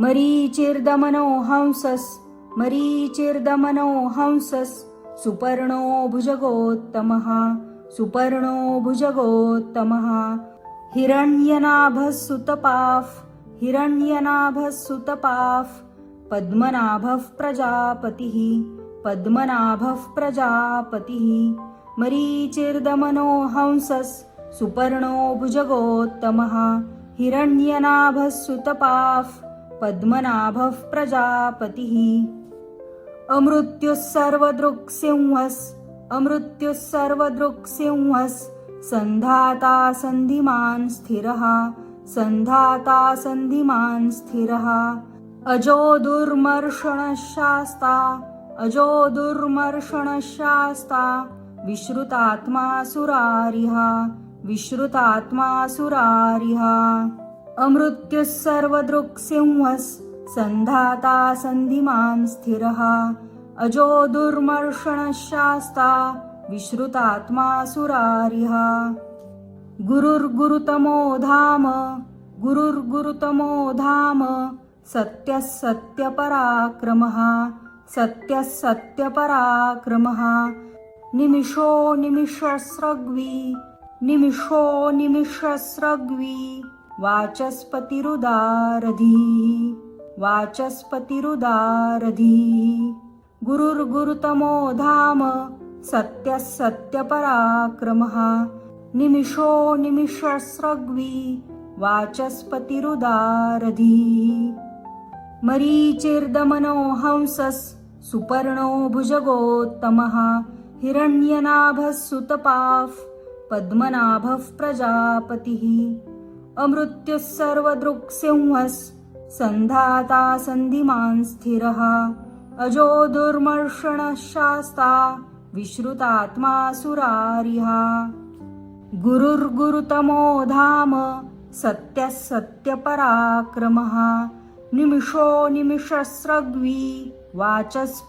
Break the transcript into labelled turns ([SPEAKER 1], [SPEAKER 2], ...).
[SPEAKER 1] मरीचिर्दमनो हंसस् मरीचिर्दमनो हंसस् सुपर्णो भुजगोत्तमः सुपर्णो भुजगोत्तमः हिरण्यनाभः सुतपाः पद्मनाभः प्रजापतिः मरीचिर्दमनो हंसस् सुपर्णो भुजगोत्तमः हिरण्यनाभः सुतपाः पद्मनाभः प्रजापतिः अमृत्युः सर्वदृक्सिंहस् सन्धाता सन्धिमान् स्थिरः अजो दुर्मर्षणशास्ता विश्रुतात्मा सुरारिः अमृत्युः सर्वदृक्सिंहस् सन्धाता सन्धिमान् स्थिरः अजो दुर्मर्षणशास्ता विश्रुतात्मा सुरारिः गुरुर्गुरुतमो धाम सत्यः सत्यपराक्रमः निमिषो निमिषस्रग्वी वाचस्पतिरुदारधीः गुरुर्गुरुतमो धाम सत्यः सत्यपराक्रमः निमिषो निमिषस्रग्वी वाचस्पतिरुदारधीः मरीचिर्दमनो हंसस् सुपर्णो भुजगोत्तमः हिरण्यनाभः सुतपाः पद्मनाभः प्रजापतिः अमृत्युः सर्वदृक्सिंहस् सन्धाता सन्धिमान् स्थिरः अजो दुर्मर्षणशास्ता विश्रुतात्मा सुरारिः गुरुर्गुरुतमो धाम सत्यः सत्यपराक्रमः निमिषो निमिषस्रग्वी वाचस्पतिरुदारधीः